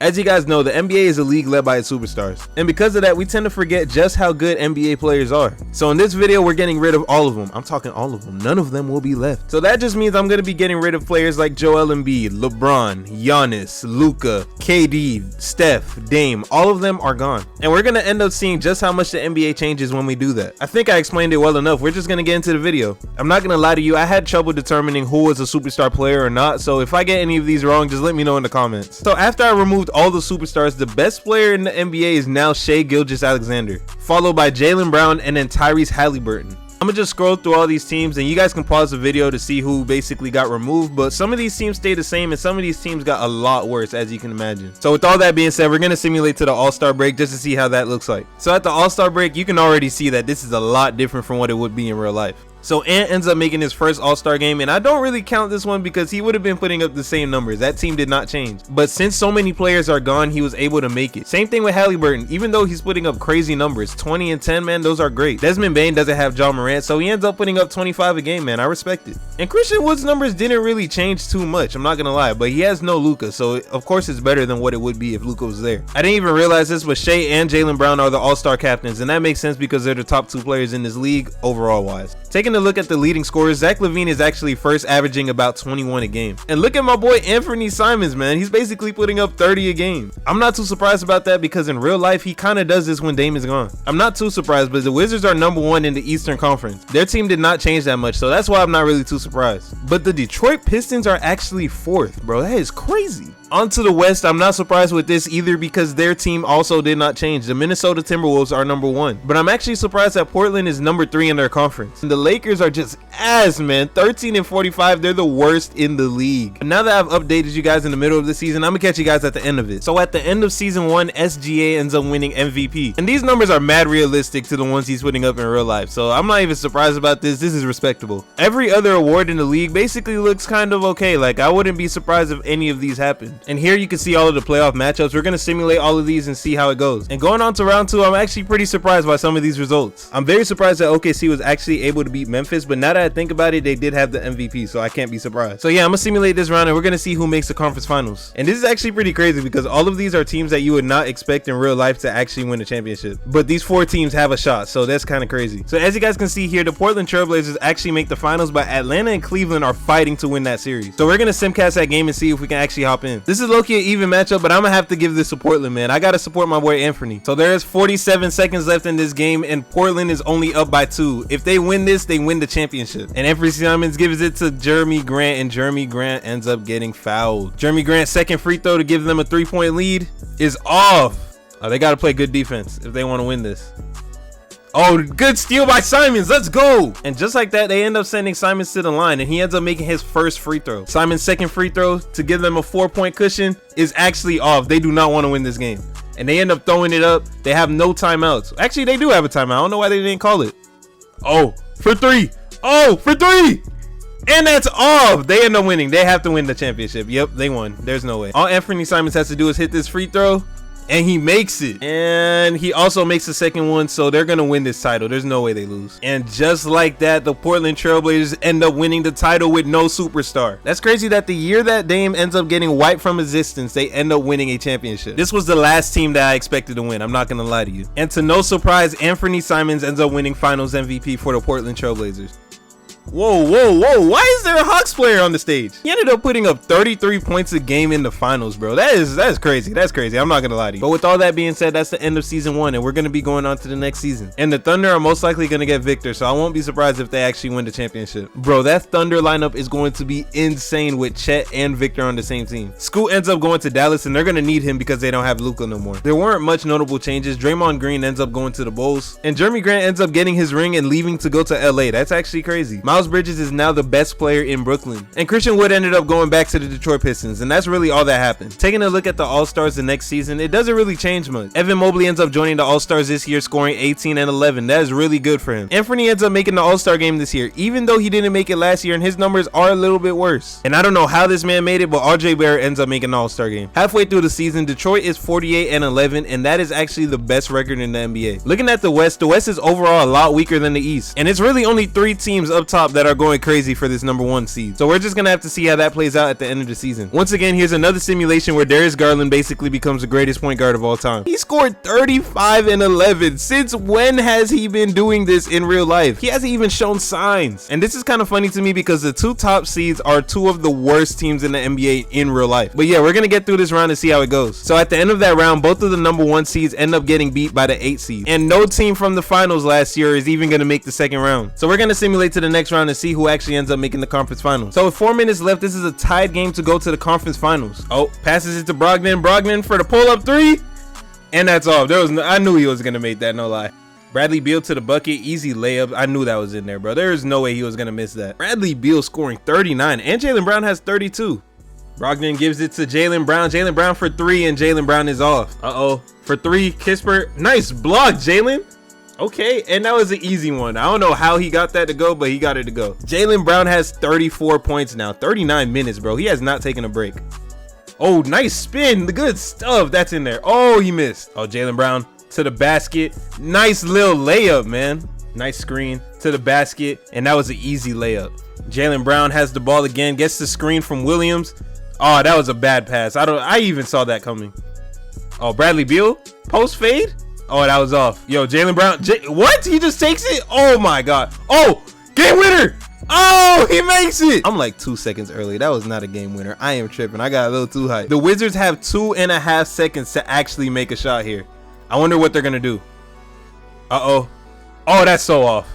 As you guys know, the NBA is a league led by its superstars. And because of that, we tend to forget just how good NBA players are. So in this video, we're getting rid of all of them. I'm talking all of them. None of them will be left. So that just means I'm going to be getting rid of players like Joel Embiid, LeBron, Giannis, Luka, KD, Steph, Dame. All of them are gone. And we're going to end up seeing just how much the NBA changes when we do that. I think I explained it well enough. We're just going to get into the video. I'm not going to lie to you. I had trouble determining who was a superstar player or not. So if I get any of these wrong, just let me know in the comments. So after I removed all the superstars, the best player in the NBA is now Shai Gilgeous-Alexander, followed by Jaylen Brown and then Tyrese Halliburton. I'm gonna just scroll through all these teams and you guys can pause the video to see who basically got removed, but some of these teams stay the same and some of these teams got a lot worse, as you can imagine. So with all that being said, we're gonna simulate to the All-Star break just to see how that looks like. So at the All-Star break, you can already see that this is a lot different from what it would be in real life. So Ant ends up making his first All-Star game, and I don't really count this one because he would have been putting up the same numbers. That team did not change. But since so many players are gone, he was able to make it. Same thing with Halliburton. Even though he's putting up crazy numbers, 20 and 10, man, those are great. Desmond Bane doesn't have Ja Morant, so he ends up putting up 25 a game, man. I respect it. And Christian Wood's numbers didn't really change too much, I'm not gonna lie, but he has no Luka, so of course it's better than what it would be if Luka was there. I didn't even realize this, but Shai and Jaylen Brown are the All-Star captains, and that makes sense because they're the top two players in this league overall wise. Taking a look at the leading scorers, Zach LaVine is actually first, averaging about 21 a game. And look at my boy Anfernee Simons, man. He's basically putting up 30 a game. I'm not too surprised about that because in real life, he kind of does this when Dame is gone. I'm not too surprised, but the Wizards are #1 in the Eastern Conference. Their team did not change that much, so that's why I'm not really too surprised. But the Detroit Pistons are actually 4th, bro. That is crazy. On to the West, I'm not surprised with this either because their team also did not change. The Minnesota Timberwolves are #1, but I'm actually surprised that Portland is #3 in their conference. And the Lakers are just ass, man. 13 and 45, they're the worst in the league. Now that I've updated you guys in the middle of the season, I'm gonna catch you guys at the end of it. So at the end of season 1, SGA ends up winning MVP. And these numbers are mad realistic to the ones he's putting up in real life, so I'm not even surprised about this. This is respectable. Every other award in the league basically looks kind of okay. Like, I wouldn't be surprised if any of these happened. And here you can see all of the playoff matchups. We're going to simulate all of these and see how it goes. And going on to round 2, I'm actually pretty surprised by some of these results. I'm very surprised that OKC was actually able to beat Memphis, but now that I think about it, they did have the MVP, so I can't be surprised. So yeah, I'm going to simulate this round and we're going to see who makes the conference finals. And this is actually pretty crazy because all of these are teams that you would not expect in real life to actually win the championship. But these 4 teams have a shot, so that's kind of crazy. So as you guys can see here, the Portland Trailblazers actually make the finals, but Atlanta and Cleveland are fighting to win that series. So we're going to simcast that game and see if we can actually hop in. This is low-key an even matchup, but I'm gonna have to give this to Portland, man. I gotta support my boy Anfernee. So there's 47 seconds left in this game and Portland is only up by 2. If they win this, they win the championship. And Anfernee Simons gives it to Jeremy Grant, and Jeremy Grant ends up getting fouled. Jeremy Grant's second free throw to give them a 3-point lead is off. Oh, they gotta play good defense if they want to win this. Oh, good steal by Simons. Let's go. And just like that, they end up sending Simons to the line and he ends up making his first free throw. Simons' second free throw to give them a 4-point cushion is actually off. They do not want to win this game. And they end up throwing it up. They have no timeouts. Actually, they do have a timeout. I don't know why they didn't call it. Oh, for 3. Oh, for 3. And that's off. They end up winning. They have to win the championship. Yep, they won. There's no way. All Anfernee Simons has to do is hit this free throw. And he makes it. And he also makes the second one. So they're going to win this title. There's no way they lose. And just like that, the Portland Trailblazers end up winning the title with no superstar. That's crazy that the year that Dame ends up getting wiped from existence, they end up winning a championship. This was the last team that I expected to win. I'm not going to lie to you. And to no surprise, Anfernee Simons ends up winning finals MVP for the Portland Trailblazers. Whoa, whoa, whoa. Why is there a Hawks player on the stage? He ended up putting up 33 points a game in the finals, bro. That's crazy. That's crazy. I'm not going to lie to you. But with all that being said, that's the end of season 1, and we're going to be going on to the next season. And the Thunder are most likely going to get Victor, so I won't be surprised if they actually win the championship. Bro, that Thunder lineup is going to be insane with Chet and Victor on the same team. Scoot ends up going to Dallas, and they're going to need him because they don't have Luka no more. There weren't much notable changes. Draymond Green ends up going to the Bulls, and Jeremy Grant ends up getting his ring and leaving to go to LA. That's actually crazy. Miles Bridges is now the best player in Brooklyn, and Christian Wood ended up going back to the Detroit Pistons, and that's really all that happened. Taking a look at the All-Stars the next season, it doesn't really change much. Evan Mobley ends up joining the All-Stars this year, scoring 18 and 11. That is really good for him. Anfernee ends up making the All-Star game this year, even though he didn't make it last year, and his numbers are a little bit worse. And I don't know how this man made it, but RJ Barrett ends up making the All-Star game. Halfway through the season, Detroit is 48 and 11, and that is actually the best record in the NBA. Looking at the West is overall a lot weaker than the East, and it's really only 3 teams up top top that are going crazy for this #1 seed. So we're just gonna have to see how that plays out at the end of the season. Once again, here's another simulation where Darius Garland basically becomes the greatest point guard of all time. He scored 35 and 11. Since when has he been doing this in real life? He hasn't even shown signs. And this is kind of funny to me because the 2 top seeds are 2 of the worst teams in the NBA in real life. But yeah, we're gonna get through this round and see how it goes. So at the end of that round, both of the #1 seeds end up getting beat by the 8 seed. And no team from the finals last year is even gonna make the second round. So we're gonna simulate to the next round and see who actually ends up making the conference finals. So with 4 minutes left, this is a tied game to go to the conference finals. Oh, passes it to Brogdon. Brogdon for the pull-up 3. And that's off. I knew he was gonna make that, no lie. Bradley Beal to the bucket, easy layup. I knew that was in there, bro. There is no way he was gonna miss that. Bradley Beal scoring 39, and Jaylen Brown has 32. Brogdon gives it to Jaylen Brown. Jaylen Brown for 3, and Jaylen Brown is off. For 3, Kispert. Nice block, Jaylen. Okay, and that was an easy one. I don't know how he got that to go, but he got it to go. Jaylen Brown has 34 points now. 39 minutes, bro. He has not taken a break. Oh, nice spin. The good stuff. That's in there. Oh, he missed. Oh, Jaylen Brown to the basket. Nice little layup, man. Nice screen to the basket, and that was an easy layup. Jaylen Brown has the ball again. Gets the screen from Williams. Oh, that was a bad pass. I even saw that coming. Oh, Bradley Beal. Post fade. Oh, that was off. Yo, Jaylen Brown. What? He just takes it? Oh, my God. Oh, game winner. Oh, he makes it. I'm like 2 seconds early. That was not a game winner. I am tripping. I got a little too hyped. The Wizards have 2.5 seconds to actually make a shot here. I wonder what they're going to do. Oh, that's so off.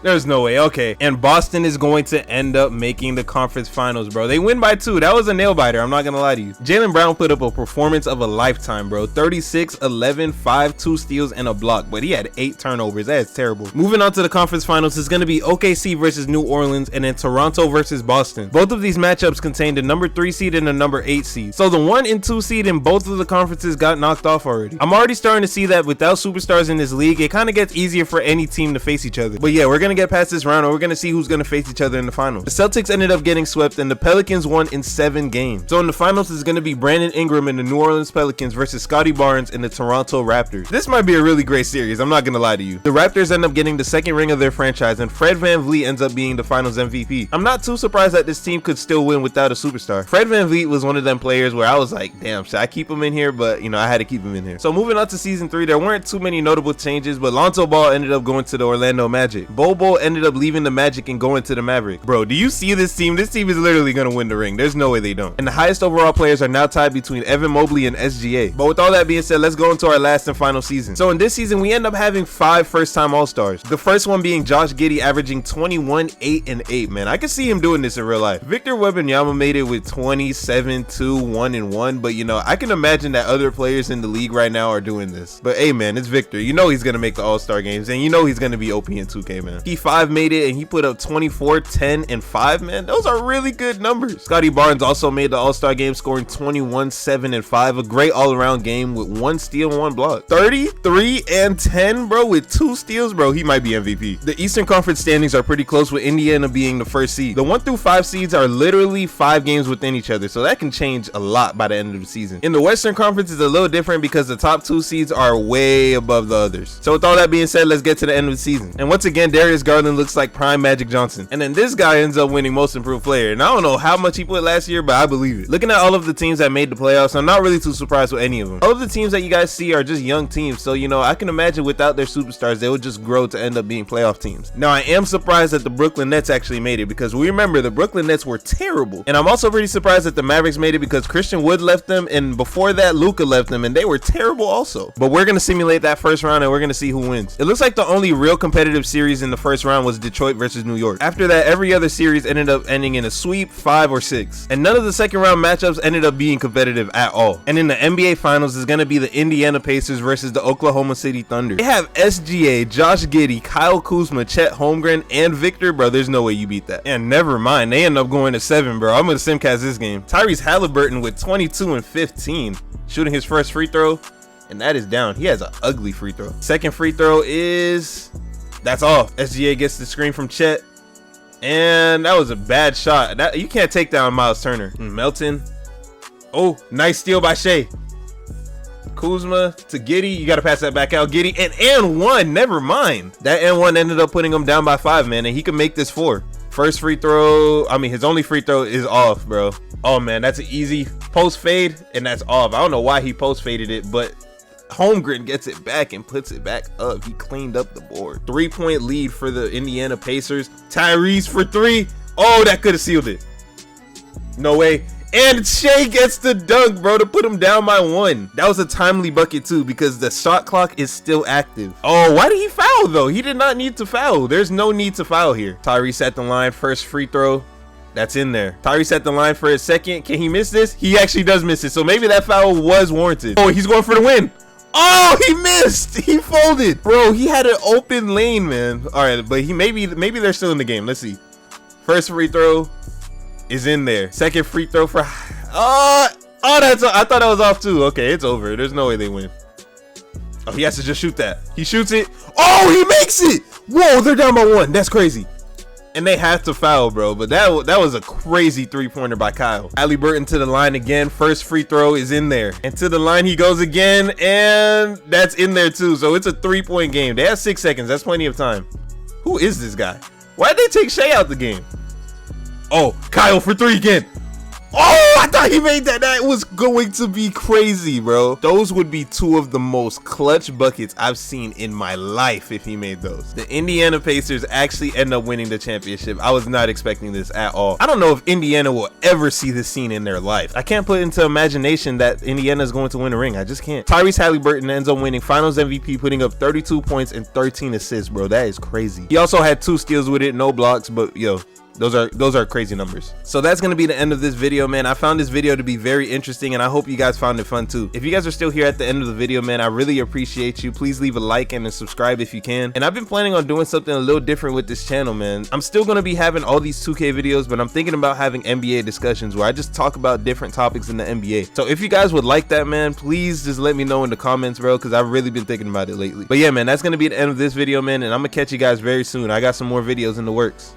There's no way. Okay. And Boston is going to end up making the conference finals, bro. They win by 2. That was a nail biter. I'm not going to lie to you. Jaylen Brown put up a performance of a lifetime, bro. 36, 11, 5, 2 steals, and a block. But he had 8 turnovers. That is terrible. Moving on to the conference finals is going to be OKC versus New Orleans and then Toronto versus Boston. Both of these matchups contain the #3 seed and the #8 seed. So the 1 and 2 seed in both of the conferences got knocked off already. I'm already starting to see that without superstars in this league, it kind of gets easier for any team to face each other. But yeah, we're going to get past this round and we're going to see who's going to face each other in the finals. The Celtics ended up getting swept and the Pelicans won in 7 games. So in the finals is going to be Brandon Ingram and the New Orleans Pelicans versus Scottie Barnes and the Toronto Raptors. This might be a really great series. I'm not going to lie to you. The Raptors end up getting the 2nd ring of their franchise and Fred VanVleet ends up being the finals MVP. I'm not too surprised that this team could still win without a superstar. Fred VanVleet was one of them players where I was like, damn, should I keep him in here? But, you know, I had to keep him in here. So moving on to season 3, there weren't too many notable changes, but Lonzo Ball ended up going to the Orlando Magic. Bobo ended up leaving the Magic and going to the Mavericks. Bro, do you see this team? This team is literally going to win the ring. There's no way they don't. And the highest overall players are now tied between Evan Mobley and SGA. But with all that being said, let's go into our last and final season. So in this season, we end up having 5 first-time All-Stars. The first one being Josh Giddey, averaging 21, 8, and 8. Man, I can see him doing this in real life. Victor Wembanyama made it with 27, 2, 1, and 1. But, you know, I can imagine that other players in the league right now are doing this. But, hey, man, it's Victor. You know he's going to make the All-Star games. And you know he's going to be OP in 2K, man. He 5 made it, and he put up 24, 10, and 5, man. Those are really good numbers. Scottie Barnes also made the All-Star game, scoring 21, 7, and 5. A great all-around game with 1 steal and 1 block. 33 and 10, bro, with 2 steals, bro. He might be MVP. The Eastern Conference standings are pretty close, with Indiana being the 1st seed. The 1 through 5 seeds are literally 5 games within each other, so that can change a lot by the end of the season. In the Western Conference, it's a little different because the top 2 seeds are way above the others. So with all that being said, let's get to the end of the season. And once again, Darius Garland looks like prime Magic Johnson. And then this guy ends up winning Most Improved Player. And I don't know how much he put last year, but I believe it. Looking at all of the teams that made the playoffs, I'm not really too surprised with any of them. All of the teams that you guys see are just young teams. So, you know, I can imagine without their superstars, they would just grow to end up being playoff teams. Now, I am surprised that the Brooklyn Nets actually made it because we remember the Brooklyn Nets were terrible. And I'm also pretty surprised that the Mavericks made it because Christian Wood left them. And before that, Luka left them and they were terrible also. But we're going to simulate that first round and we're going to see who wins. It looks like the only real competitive series in the first round was Detroit versus New York. After that, every other series ended up ending in a sweep, 5 or 6. And none of the second round matchups ended up being competitive at all. And in the NBA Finals is going to be the Indiana Pacers versus the Oklahoma City Thunder. They have SGA, Josh Giddey, Kyle Kuzma, Chet Holmgren, and Victor, bro. There's no way you beat that. And never mind, they end up going to 7, bro. I'm going to simcast this game. Tyrese Halliburton with 22 and 15, shooting his first free throw. And that is down. He has an ugly free throw. Second free throw is... that's off. SGA gets the screen from Chet. And that was a bad shot. You can't take down Miles Turner. Melton. Oh, nice steal by Shai. Kuzma to Giddey. You got to pass that back out. Giddey. And 1. Never mind. That and 1 ended up putting him down by 5, man. And he could make this 4. First free throw, I mean, his only free throw is off, bro. Oh man, that's an easy post fade, and that's off. I don't know why he post faded it, but Holmgren gets it back and puts it back up. He cleaned up the board. 3-point lead for the Indiana Pacers. Tyrese for 3. Oh, that could have sealed it. No way. And Shai gets the dunk, bro, to put him down by 1. That was a timely bucket too, because the shot clock is still active. Oh, why did he foul though? He did not need to foul. There's no need to foul here. Tyrese at the line, first free throw. That's in there. Tyrese at the line for a second. Can he miss this? He actually does miss it. So maybe that foul was warranted. Oh, he's going for the win. Oh, he missed. He folded. Bro, he had an open lane, man. All right, but he maybe they're still in the game. Let's see. First free throw is in there. Second free throw for I thought that was off too. Okay, it's over. There's no way they win. Oh, he has to just shoot that. He shoots it. Oh, he makes it. Whoa, they're down by 1. That's crazy. And they have to foul, bro. But that was a crazy 3-pointer by Kyle. Halliburton to the line again. First free throw is in there. And to the line he goes again. And that's in there too. So it's a 3-point game. They have 6 seconds. That's plenty of time. Who is this guy? Why'd they take Shai out the game? Oh, Kyle for 3 again. Oh, I thought he made that. That was going to be crazy, bro. Those would be 2 of the most clutch buckets I've seen in my life if he made those. The Indiana Pacers actually end up winning the championship. I was not expecting this at all. I don't know if Indiana will ever see this scene in their life. I can't put into imagination that Indiana is going to win a ring. I just can't. Tyrese Halliburton ends up winning Finals MVP, putting up 32 points and 13 assists, bro. That is crazy. He also had 2 steals with it, no blocks, but yo, those are crazy numbers. So that's going to be the end of this video, man. I found this video to be very interesting, and I hope you guys found it fun too. If you guys are still here at the end of the video, man, I really appreciate you. Please leave a like and a subscribe if you can. And I've been planning on doing something a little different with this channel, man. I'm still going to be having all these 2K videos, but I'm thinking about having NBA discussions where I just talk about different topics in the NBA. So if you guys would like that, man, please just let me know in the comments, bro, because I've really been thinking about it lately. But yeah, man, that's going to be the end of this video, man, and I'm going to catch you guys very soon. I got some more videos in the works.